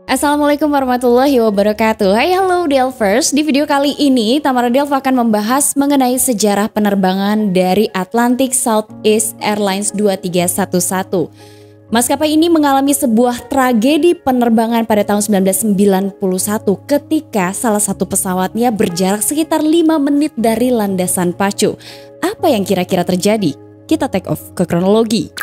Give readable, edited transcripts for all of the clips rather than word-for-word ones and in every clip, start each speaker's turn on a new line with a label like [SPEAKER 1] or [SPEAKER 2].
[SPEAKER 1] Assalamualaikum warahmatullahi wabarakatuh. Hai, halo Delvers. Di video kali ini Tamara Delv akan membahas mengenai sejarah penerbangan dari Atlantic Southeast Airlines 2311. Maskapai ini mengalami sebuah tragedi penerbangan pada tahun 1991 ketika salah satu pesawatnya berjarak sekitar 5 menit dari landasan pacu. Apa yang kira-kira terjadi? Kita take off ke kronologi.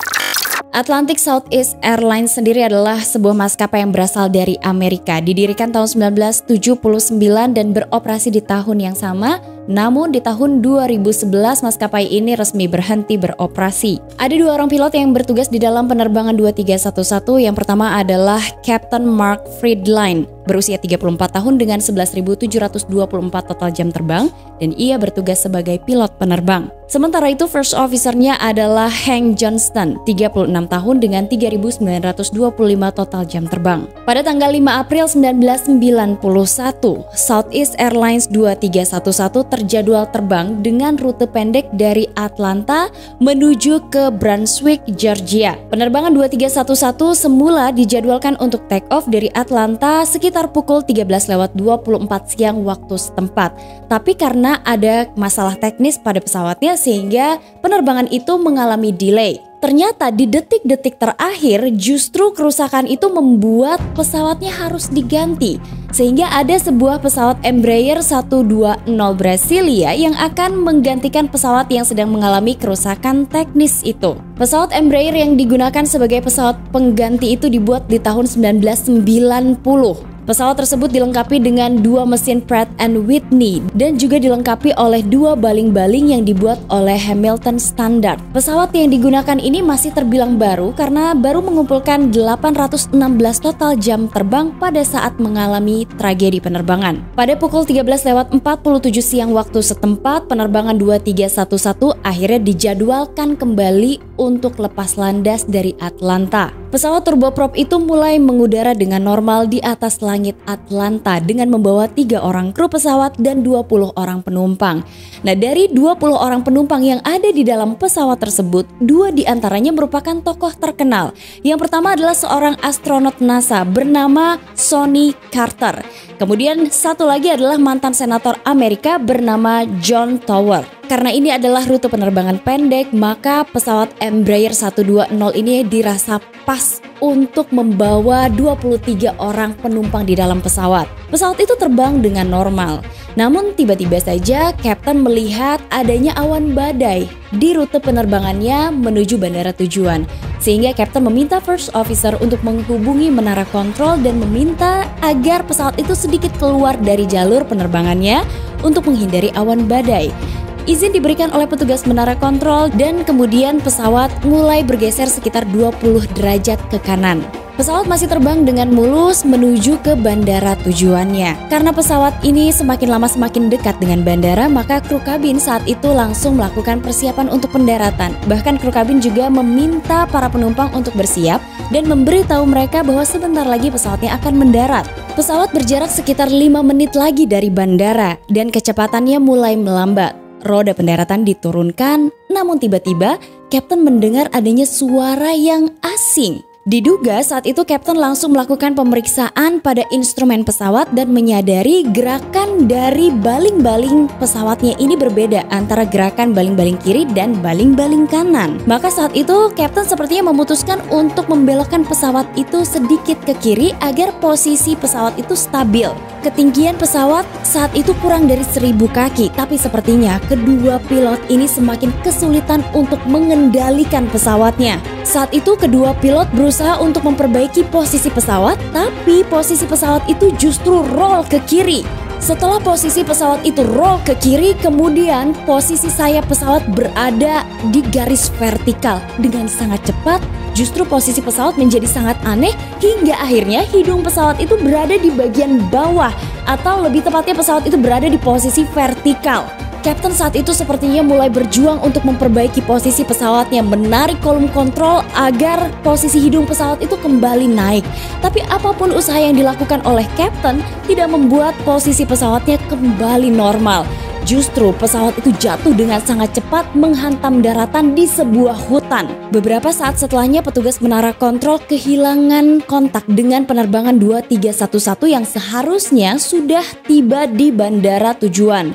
[SPEAKER 1] Atlantic Southeast Airlines sendiri adalah sebuah maskapai yang berasal dari Amerika. Didirikan tahun 1979 dan beroperasi di tahun yang sama. Namun di tahun 2011 maskapai ini resmi berhenti beroperasi. Ada 2 orang pilot yang bertugas di dalam penerbangan 2311. Yang pertama adalah Captain Mark Friedline, berusia 34 tahun dengan 11.724 total jam terbang, dan ia bertugas sebagai pilot penerbang. Sementara itu first officer-nya adalah Hank Johnston, 36 tahun dengan 3.925 total jam terbang. Pada tanggal 5 April 1991, Southeast Airlines 2311 terjadwal terbang dengan rute pendek dari Atlanta menuju ke Brunswick, Georgia. Penerbangan 2311 semula dijadwalkan untuk take off dari Atlanta sekitar pukul 13.24 siang waktu setempat. Tapi karena ada masalah teknis pada pesawatnya sehingga penerbangan itu mengalami delay. Ternyata di detik-detik terakhir justru kerusakan itu membuat pesawatnya harus diganti. Sehingga ada sebuah pesawat Embraer 120 Brasilia yang akan menggantikan pesawat yang sedang mengalami kerusakan teknis itu. Pesawat Embraer yang digunakan sebagai pesawat pengganti itu dibuat di tahun 1990. Pesawat tersebut dilengkapi dengan 2 mesin Pratt & Whitney dan juga dilengkapi oleh 2 baling-baling yang dibuat oleh Hamilton Standard. Pesawat yang digunakan ini masih terbilang baru karena baru mengumpulkan 816 total jam terbang pada saat mengalami tragedi penerbangan. Pada pukul 13.47 siang waktu setempat, penerbangan 2311 akhirnya dijadwalkan kembali untuk lepas landas dari Atlanta. Pesawat turboprop itu mulai mengudara dengan normal di atas langit Atlanta dengan membawa 3 orang kru pesawat dan 20 orang penumpang. Nah, dari 20 orang penumpang yang ada di dalam pesawat tersebut, 2 diantaranya merupakan tokoh terkenal. Yang pertama adalah seorang astronot NASA bernama Sonny Carter. Kemudian satu lagi adalah mantan senator Amerika bernama John Tower. Karena ini adalah rute penerbangan pendek, maka pesawat Embraer 120 ini dirasa pas untuk membawa 23 orang penumpang di dalam pesawat. Pesawat itu terbang dengan normal. Namun tiba-tiba saja Kapten melihat adanya awan badai di rute penerbangannya menuju bandara tujuan. Sehingga Kapten meminta first officer untuk menghubungi menara kontrol dan meminta agar pesawat itu sedikit keluar dari jalur penerbangannya untuk menghindari awan badai. Izin diberikan oleh petugas menara kontrol dan kemudian pesawat mulai bergeser sekitar 20 derajat ke kanan. Pesawat masih terbang dengan mulus menuju ke bandara tujuannya. Karena pesawat ini semakin lama semakin dekat dengan bandara, maka kru kabin saat itu langsung melakukan persiapan untuk pendaratan. Bahkan kru kabin juga meminta para penumpang untuk bersiap dan memberitahu mereka bahwa sebentar lagi pesawatnya akan mendarat. Pesawat berjarak sekitar 5 menit lagi dari bandara dan kecepatannya mulai melambat. Roda pendaratan diturunkan, namun tiba-tiba Kapten mendengar adanya suara yang asing. Diduga saat itu Kapten langsung melakukan pemeriksaan pada instrumen pesawat dan menyadari gerakan dari baling-baling pesawatnya ini berbeda antara gerakan baling-baling kiri dan baling-baling kanan. Maka saat itu Kapten sepertinya memutuskan untuk membelokkan pesawat itu sedikit ke kiri agar posisi pesawat itu stabil. Ketinggian pesawat saat itu kurang dari 1.000 kaki, tapi sepertinya kedua pilot ini semakin kesulitan untuk mengendalikan pesawatnya. Saat itu kedua pilot berusaha untuk memperbaiki posisi pesawat, tapi posisi pesawat itu justru roll ke kiri. Setelah posisi pesawat itu roll ke kiri, kemudian posisi sayap pesawat berada di garis vertikal dengan sangat cepat. Justru posisi pesawat menjadi sangat aneh hingga akhirnya hidung pesawat itu berada di bagian bawah, atau lebih tepatnya pesawat itu berada di posisi vertikal. Kapten saat itu sepertinya mulai berjuang untuk memperbaiki posisi pesawatnya, menarik kolom kontrol agar posisi hidung pesawat itu kembali naik. Tapi apapun usaha yang dilakukan oleh Kapten tidak membuat posisi pesawatnya kembali normal. Justru pesawat itu jatuh dengan sangat cepat menghantam daratan di sebuah hutan. Beberapa saat setelahnya petugas menara kontrol kehilangan kontak dengan penerbangan 2311 yang seharusnya sudah tiba di bandara tujuan.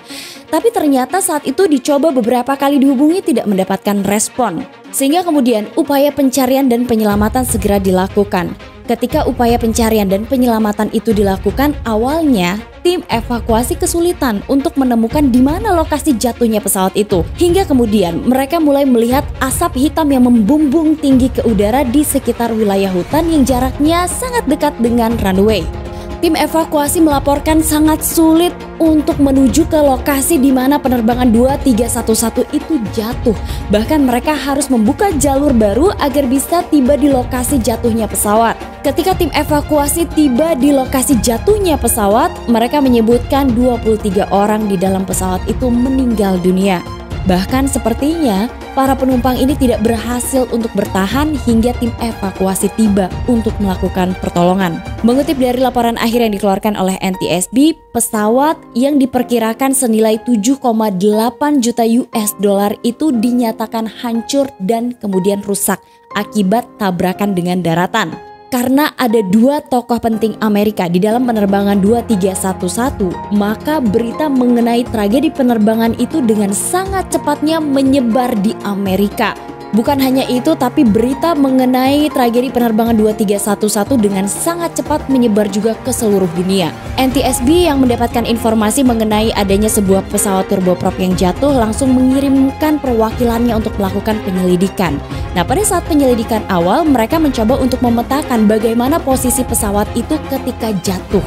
[SPEAKER 1] Tapi ternyata saat itu dicoba beberapa kali dihubungi tidak mendapatkan respon. Sehingga kemudian upaya pencarian dan penyelamatan segera dilakukan. Ketika upaya pencarian dan penyelamatan itu dilakukan, awalnya tim evakuasi kesulitan untuk menemukan di mana lokasi jatuhnya pesawat itu. Hingga kemudian mereka mulai melihat asap hitam yang membumbung tinggi ke udara di sekitar wilayah hutan yang jaraknya sangat dekat dengan runway. Tim evakuasi melaporkan sangat sulit untuk menuju ke lokasi di mana penerbangan 2311 itu jatuh. Bahkan mereka harus membuka jalur baru agar bisa tiba di lokasi jatuhnya pesawat. Ketika tim evakuasi tiba di lokasi jatuhnya pesawat, mereka menyebutkan 23 orang di dalam pesawat itu meninggal dunia. Bahkan sepertinya para penumpang ini tidak berhasil untuk bertahan hingga tim evakuasi tiba untuk melakukan pertolongan. Mengutip dari laporan akhir yang dikeluarkan oleh NTSB, pesawat yang diperkirakan senilai 7,8 juta US dollar itu dinyatakan hancur dan kemudian rusak akibat tabrakan dengan daratan. Karena ada dua tokoh penting Amerika di dalam penerbangan 2311, maka berita mengenai tragedi penerbangan itu dengan sangat cepatnya menyebar di Amerika. Bukan hanya itu, tapi berita mengenai tragedi penerbangan 2311 dengan sangat cepat menyebar juga ke seluruh dunia. NTSB yang mendapatkan informasi mengenai adanya sebuah pesawat turboprop yang jatuh langsung mengirimkan perwakilannya untuk melakukan penyelidikan. Nah, pada saat penyelidikan awal, mereka mencoba untuk memetakan bagaimana posisi pesawat itu ketika jatuh.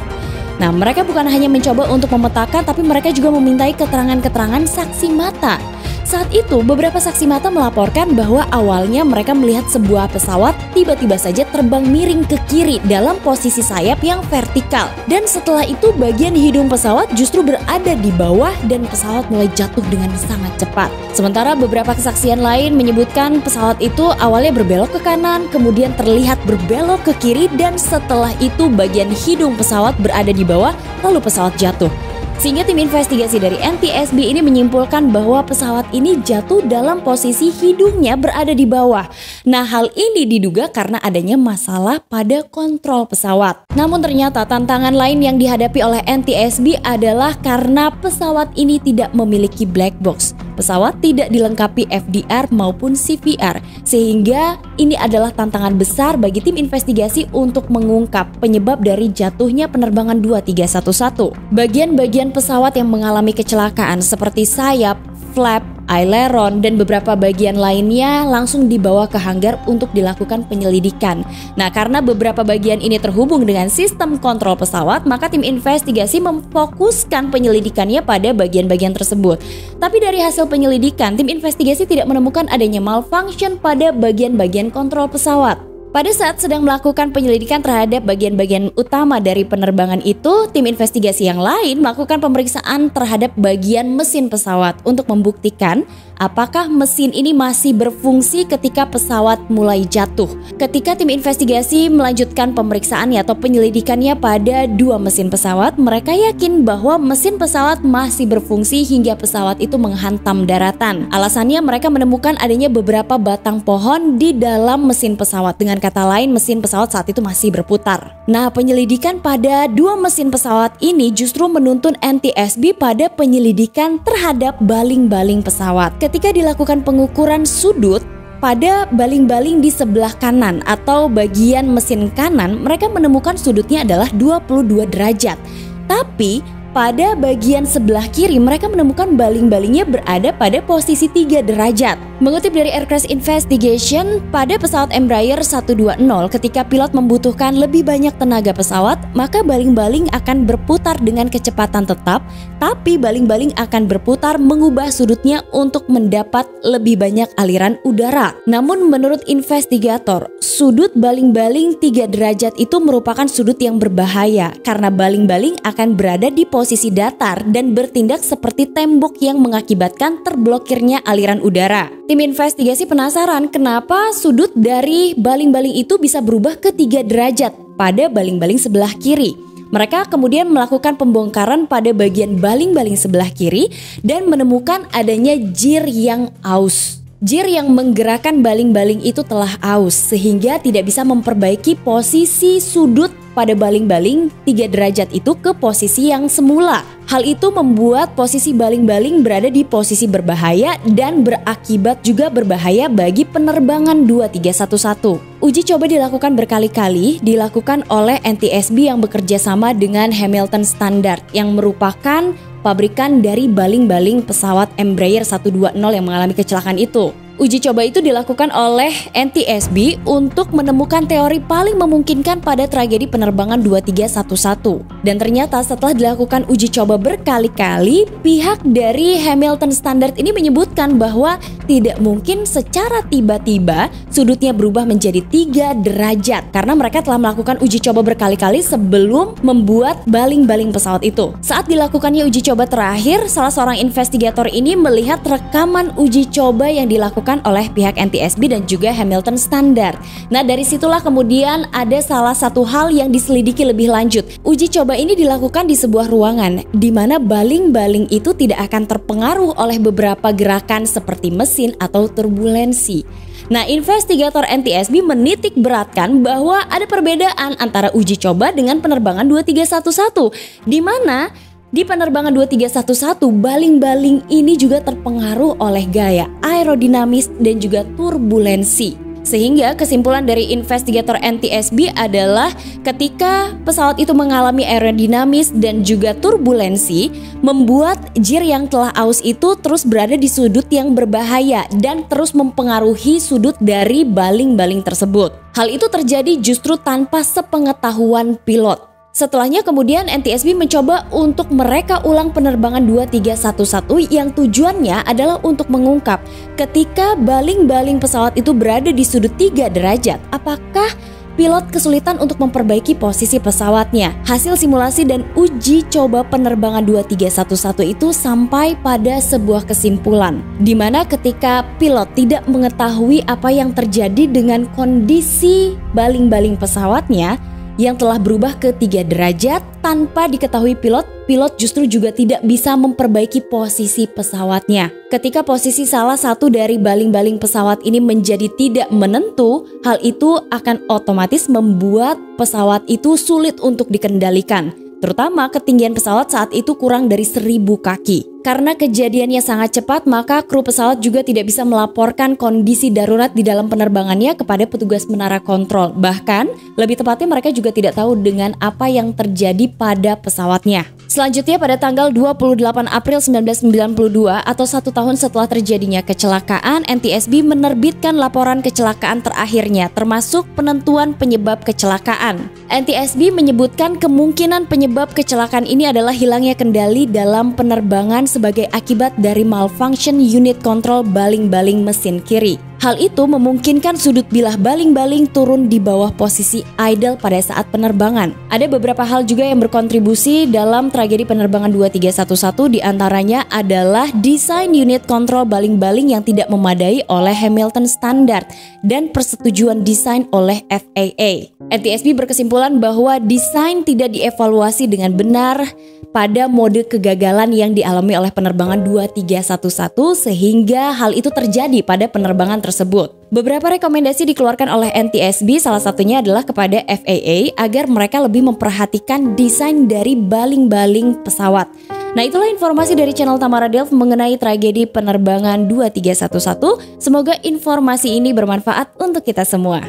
[SPEAKER 1] Nah, mereka bukan hanya mencoba untuk memetakan, tapi mereka juga memintai keterangan-keterangan saksi mata. Saat itu, beberapa saksi mata melaporkan bahwa awalnya mereka melihat sebuah pesawat tiba-tiba saja terbang miring ke kiri dalam posisi sayap yang vertikal. Dan setelah itu, bagian hidung pesawat justru berada di bawah dan pesawat mulai jatuh dengan sangat cepat. Sementara beberapa kesaksian lain menyebutkan pesawat itu awalnya berbelok ke kanan, kemudian terlihat berbelok ke kiri, dan setelah itu bagian hidung pesawat berada di bawah, lalu pesawat jatuh. Sehingga tim investigasi dari NTSB ini menyimpulkan bahwa pesawat ini jatuh dalam posisi hidungnya berada di bawah. Nah, hal ini diduga karena adanya masalah pada kontrol pesawat. Namun ternyata tantangan lain yang dihadapi oleh NTSB adalah karena pesawat ini tidak memiliki black box. Pesawat tidak dilengkapi FDR maupun CVR, sehingga ini adalah tantangan besar bagi tim investigasi untuk mengungkap penyebab dari jatuhnya penerbangan 2311. Bagian-bagian pesawat yang mengalami kecelakaan seperti sayap, flap, aileron, dan beberapa bagian lainnya langsung dibawa ke hanggar untuk dilakukan penyelidikan. Nah, karena beberapa bagian ini terhubung dengan sistem kontrol pesawat, maka tim investigasi memfokuskan penyelidikannya pada bagian-bagian tersebut. Tapi dari hasil penyelidikan, tim investigasi tidak menemukan adanya malfunction pada bagian-bagian kontrol pesawat. Pada saat sedang melakukan penyelidikan terhadap bagian-bagian utama dari penerbangan itu, tim investigasi yang lain melakukan pemeriksaan terhadap bagian mesin pesawat untuk membuktikan apakah mesin ini masih berfungsi ketika pesawat mulai jatuh. Ketika tim investigasi melanjutkan pemeriksaannya atau penyelidikannya pada dua mesin pesawat, mereka yakin bahwa mesin pesawat masih berfungsi hingga pesawat itu menghantam daratan. Alasannya mereka menemukan adanya beberapa batang pohon di dalam mesin pesawat. Dengan kata lain, mesin pesawat saat itu masih berputar. Nah, penyelidikan pada dua mesin pesawat ini justru menuntun NTSB pada penyelidikan terhadap baling-baling pesawat. Ketika dilakukan pengukuran sudut pada baling-baling di sebelah kanan atau bagian mesin kanan, mereka menemukan sudutnya adalah 22 derajat. Tapi pada bagian sebelah kiri mereka menemukan baling-balingnya berada pada posisi 3 derajat. Mengutip dari Air Crash Investigation, pada pesawat Embraer 120 ketika pilot membutuhkan lebih banyak tenaga pesawat, maka baling-baling akan berputar dengan kecepatan tetap, tapi baling-baling akan berputar mengubah sudutnya untuk mendapat lebih banyak aliran udara. Namun menurut investigator, sudut baling-baling 3 derajat itu merupakan sudut yang berbahaya karena baling-baling akan berada di posisi datar dan bertindak seperti tembok yang mengakibatkan terblokirnya aliran udara. Tim investigasi penasaran kenapa sudut dari baling-baling itu bisa berubah ke 3 derajat pada baling-baling sebelah kiri. Mereka kemudian melakukan pembongkaran pada bagian baling-baling sebelah kiri dan menemukan adanya jir yang aus. Jir yang menggerakkan baling-baling itu telah aus sehingga tidak bisa memperbaiki posisi sudut pada baling-baling 3 derajat itu ke posisi yang semula. Hal itu membuat posisi baling-baling berada di posisi berbahaya dan berakibat juga berbahaya bagi penerbangan 2311. Uji coba dilakukan berkali-kali, dilakukan oleh NTSB yang bekerja sama dengan Hamilton Standard yang merupakan pabrikan dari baling-baling pesawat Embraer 120 yang mengalami kecelakaan itu. Uji coba itu dilakukan oleh NTSB untuk menemukan teori paling memungkinkan pada tragedi penerbangan 2311. Dan ternyata setelah dilakukan uji coba berkali-kali, pihak dari Hamilton Standard ini menyebutkan bahwa tidak mungkin secara tiba-tiba sudutnya berubah menjadi 3 derajat karena mereka telah melakukan uji coba berkali-kali sebelum membuat baling-baling pesawat itu. Saat dilakukannya uji coba terakhir, salah seorang investigator ini melihat rekaman uji coba yang dilakukan oleh pihak NTSB dan juga Hamilton Standard. Nah, dari situlah kemudian ada salah satu hal yang diselidiki lebih lanjut. Uji coba ini dilakukan di sebuah ruangan di mana baling-baling itu tidak akan terpengaruh oleh beberapa gerakan seperti mesin atau turbulensi. Nah, investigator NTSB menitik beratkan bahwa ada perbedaan antara uji coba dengan penerbangan 2311 di mana di penerbangan 2311, baling-baling ini juga terpengaruh oleh gaya aerodinamis dan juga turbulensi. Sehingga kesimpulan dari investigator NTSB adalah ketika pesawat itu mengalami aerodinamis dan juga turbulensi, membuat jir yang telah aus itu terus berada di sudut yang berbahaya dan terus mempengaruhi sudut dari baling-baling tersebut. Hal itu terjadi justru tanpa sepengetahuan pilot. Setelahnya kemudian NTSB mencoba untuk mereka ulang penerbangan 2311 yang tujuannya adalah untuk mengungkap ketika baling-baling pesawat itu berada di sudut 3 derajat, apakah pilot kesulitan untuk memperbaiki posisi pesawatnya. Hasil simulasi dan uji coba penerbangan 2311 itu sampai pada sebuah kesimpulan, di mana ketika pilot tidak mengetahui apa yang terjadi dengan kondisi baling-baling pesawatnya yang telah berubah ke 3 derajat tanpa diketahui pilot justru juga tidak bisa memperbaiki posisi pesawatnya. Ketika posisi salah satu dari baling-baling pesawat ini menjadi tidak menentu, hal itu akan otomatis membuat pesawat itu sulit untuk dikendalikan. Terutama ketinggian pesawat saat itu kurang dari 1.000 kaki. Karena kejadiannya sangat cepat, maka kru pesawat juga tidak bisa melaporkan kondisi darurat di dalam penerbangannya kepada petugas menara kontrol. Bahkan, lebih tepatnya mereka juga tidak tahu dengan apa yang terjadi pada pesawatnya. Selanjutnya pada tanggal 28 April 1992 atau 1 tahun setelah terjadinya kecelakaan, NTSB menerbitkan laporan kecelakaan terakhirnya termasuk penentuan penyebab kecelakaan. NTSB menyebutkan kemungkinan penyebab kecelakaan ini adalah hilangnya kendali dalam penerbangan sebagai akibat dari malfunction unit kontrol baling-baling mesin kiri. Hal itu memungkinkan sudut bilah baling-baling turun di bawah posisi idle pada saat penerbangan. Ada beberapa hal juga yang berkontribusi dalam tragedi penerbangan 2311, diantaranya adalah desain unit kontrol baling-baling yang tidak memadai oleh Hamilton Standard dan persetujuan desain oleh FAA. NTSB berkesimpulan bahwa desain tidak dievaluasi dengan benar pada mode kegagalan yang dialami oleh penerbangan 2311 sehingga hal itu terjadi pada penerbangan tersebut. Beberapa rekomendasi dikeluarkan oleh NTSB, salah satunya adalah kepada FAA agar mereka lebih memperhatikan desain dari baling-baling pesawat. Nah, itulah informasi dari channel Tamara Delf mengenai tragedi penerbangan 2311. Semoga informasi ini bermanfaat untuk kita semua.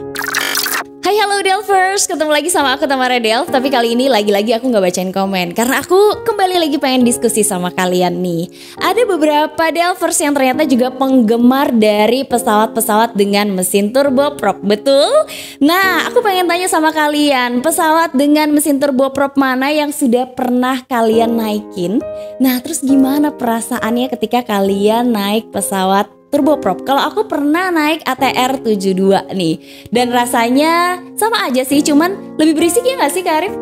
[SPEAKER 1] Hai halo Delfers, ketemu lagi sama aku Tamara Delf. Tapi kali ini lagi-lagi aku gak bacain komen karena aku kembali lagi pengen diskusi sama kalian nih. Ada beberapa Delfers yang ternyata juga penggemar dari pesawat-pesawat dengan mesin turboprop, betul? Nah, aku pengen tanya sama kalian, pesawat dengan mesin turboprop mana yang sudah pernah kalian naikin? Nah, terus gimana perasaannya ketika kalian naik pesawat turboprop? Kalau aku pernah naik ATR 72 nih, dan rasanya sama aja sih, cuman lebih berisik ya gak sih Kak Arif?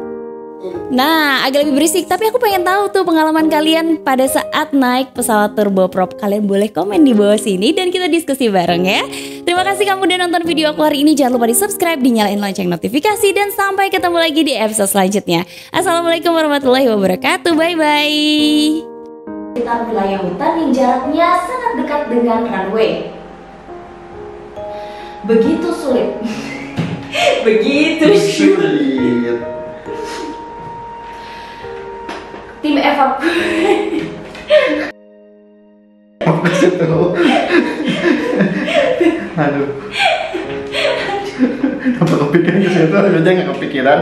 [SPEAKER 1] Nah, agak lebih berisik, tapi aku pengen tahu tuh pengalaman kalian pada saat naik pesawat turboprop. Kalian boleh komen di bawah sini dan kita diskusi bareng ya. Terima kasih kamu udah nonton video aku hari ini. Jangan lupa di subscribe, dinyalain lonceng notifikasi, dan sampai ketemu lagi di episode selanjutnya. Assalamualaikum warahmatullahi wabarakatuh. Bye-bye. Sekitar wilayah hutan yang jaraknya sangat dekat dengan runway. Begitu sulit. Begitu sulit. Tim evakuasi.
[SPEAKER 2] Apa sih tuh? Aduh. Apa kepikiran ke situ? Aja nggak kepikiran.